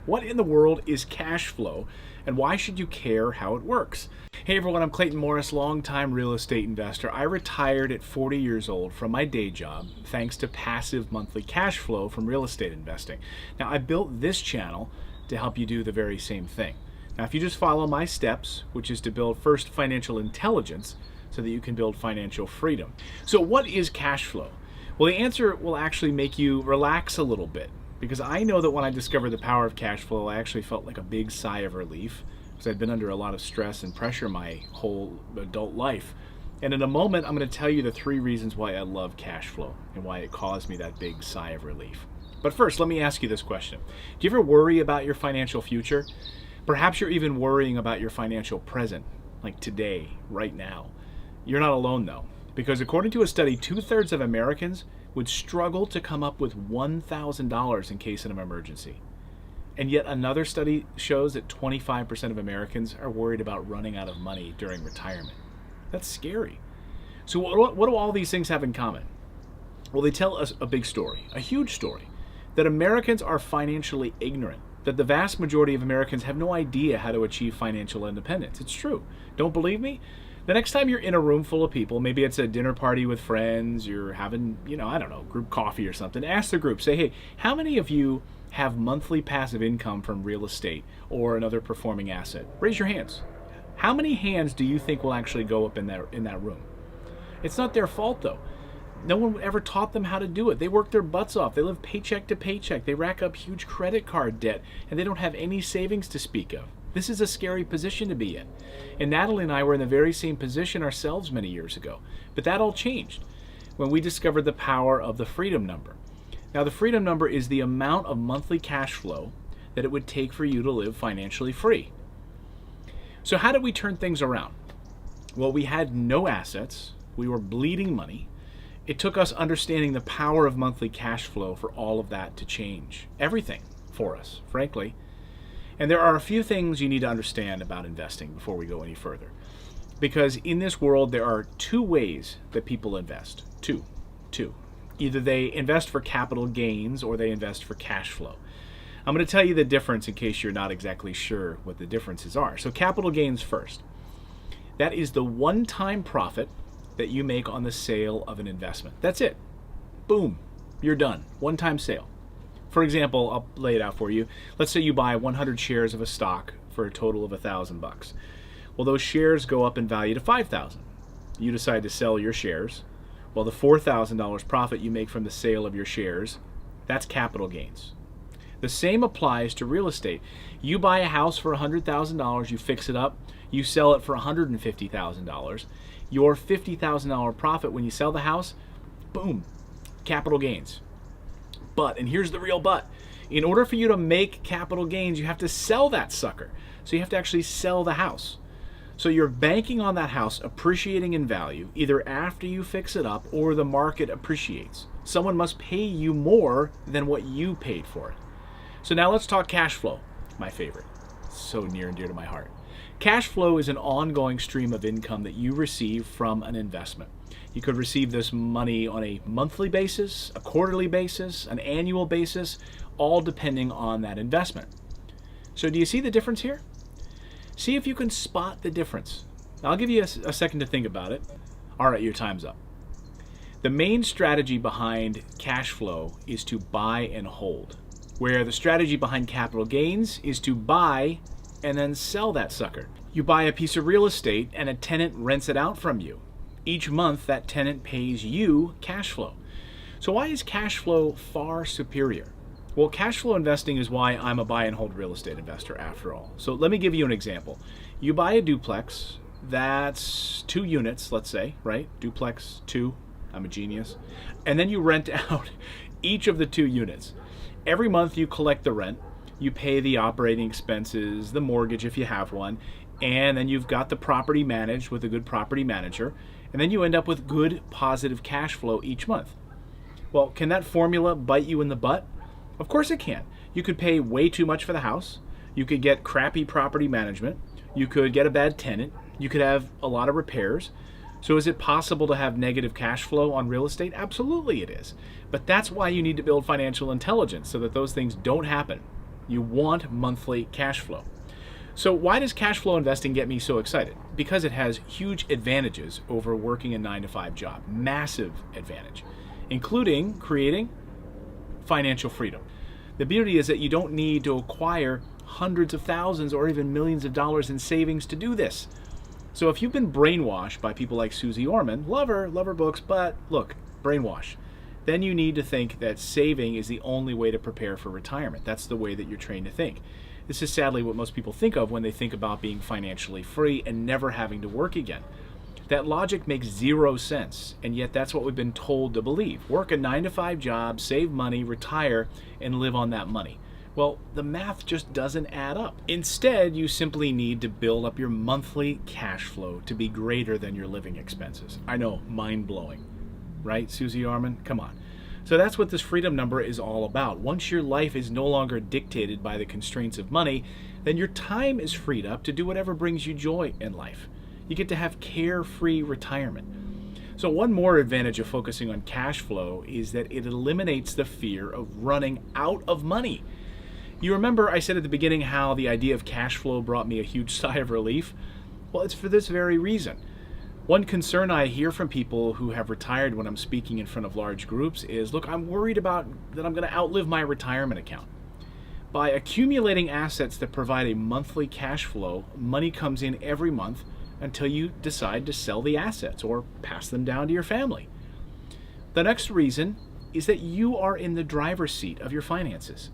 What in the world is cash flow, and why should you care how it works? Hey everyone, I'm Clayton Morris, longtime real estate investor. I retired at 40 years old from my day job thanks to passive monthly cash flow from real estate investing. Now, I built this channel to help you do the very same thing. Now, if you just follow my steps, which is to build first financial intelligence so that you can build financial freedom. So what is cash flow? Well, the answer will actually make you relax a little bit, because I know that when I discovered the power of cash flow, I actually felt like a big sigh of relief, because I'd been under a lot of stress and pressure my whole adult life. And in a moment, I'm going to tell you the 3 reasons why I love cash flow and why it caused me that big sigh of relief. But first, let me ask you this question. Do you ever worry about your financial future? Perhaps you're even worrying about your financial present, like today, right now. You're not alone though, because according to a study, 2/3 of Americans would struggle to come up with $1,000 in case of an emergency. And yet another study shows that 25% of Americans are worried about running out of money during retirement. That's scary. So what do all these things have in common? Well, they tell us a big story, a huge story, that Americans are financially ignorant, that the vast majority of Americans have no idea how to achieve financial independence. It's true. Don't believe me? The next time you're in a room full of people, maybe it's a dinner party with friends, you're having, I don't know, group coffee or something, ask the group, say, hey, how many of you have monthly passive income from real estate or another performing asset? Raise your hands. How many hands do you think will actually go up in that room? It's not their fault though. No one ever taught them how to do it. They work their butts off. They live paycheck to paycheck. They rack up huge credit card debt, and they don't have any savings to speak of. This is a scary position to be in. And Natalie and I were in the very same position ourselves many years ago. But that all changed when we discovered the power of the freedom number. Now, the freedom number is the amount of monthly cash flow that it would take for you to live financially free. So how did we turn things around? Well, we had no assets. We were bleeding money. It took us understanding the power of monthly cash flow for all of that to change. Everything for us, frankly. And there are a few things you need to understand about investing before we go any further. Because in this world, there are 2 ways that people invest. Two. Either they invest for capital gains or they invest for cash flow. I'm going to tell you the difference in case you're not exactly sure what the differences are. So capital gains first. That is the one-time profit that you make on the sale of an investment. That's it. Boom. You're done. One-time sale. For example, I'll lay it out for you. Let's say you buy 100 shares of a stock for a total of $1,000. Well, those shares go up in value to $5,000. You decide to sell your shares. Well, the $4,000 profit you make from the sale of your shares, that's capital gains. The same applies to real estate. You buy a house for $100,000, you fix it up, you sell it for $150,000. Your $50,000 profit when you sell the house, boom, capital gains. But, and here's the real but, in order for you to make capital gains, you have to sell that sucker. So you have to actually sell the house. So you're banking on that house appreciating in value, either after you fix it up or the market appreciates. Someone must pay you more than what you paid for it. So now let's talk cash flow, my favorite. So near and dear to my heart. Cash flow is an ongoing stream of income that you receive from an investment. You could receive this money on a monthly basis, a quarterly basis, an annual basis, all depending on that investment. So do you see the difference here? See if you can spot the difference. I'll give you a second to think about it. All right, your time's up. The main strategy behind cash flow is to buy and hold, where the strategy behind capital gains is to buy and then sell that sucker. You buy a piece of real estate and a tenant rents it out from you. Each month that tenant pays you cash flow. So why is cash flow far superior? Well, cash flow investing is why I'm a buy and hold real estate investor after all. So let me give you an example. You buy a duplex, that's 2 units, let's say, right? Duplex 2, I'm a genius. And then you rent out each of the 2 units. Every month you collect the rent, you pay the operating expenses, the mortgage if you have one, and then you've got the property managed with a good property manager, and then you end up with good positive cash flow each month. Well, can that formula bite you in the butt? Of course it can. You could pay way too much for the house, you could get crappy property management, you could get a bad tenant, you could have a lot of repairs. So is it possible to have negative cash flow on real estate? Absolutely it is. But that's why you need to build financial intelligence so that those things don't happen. You want monthly cash flow. So why does cash flow investing get me so excited? Because it has huge advantages over working a 9-to-5 job. Massive advantage, including creating financial freedom. The beauty is that you don't need to acquire hundreds of thousands or even millions of dollars in savings to do this. So if you've been brainwashed by people like Susie Orman, love her books, but look, brainwash, then you need to think that saving is the only way to prepare for retirement. That's the way that you're trained to think. This is sadly what most people think of when they think about being financially free and never having to work again. That logic makes zero sense, and yet that's what we've been told to believe. Work a 9-to-5 job, save money, retire, and live on that money. Well, the math just doesn't add up. Instead, you simply need to build up your monthly cash flow to be greater than your living expenses. I know, mind-blowing, right, Susie Orman? Come on. So that's what this freedom number is all about. Once your life is no longer dictated by the constraints of money, then your time is freed up to do whatever brings you joy in life. You get to have carefree retirement. So one more advantage of focusing on cash flow is that it eliminates the fear of running out of money. You remember I said at the beginning how the idea of cash flow brought me a huge sigh of relief? Well, it's for this very reason. One concern I hear from people who have retired when I'm speaking in front of large groups is, look, I'm worried about that I'm going to outlive my retirement account. By accumulating assets that provide a monthly cash flow, money comes in every month until you decide to sell the assets or pass them down to your family. The next reason is that you are in the driver's seat of your finances.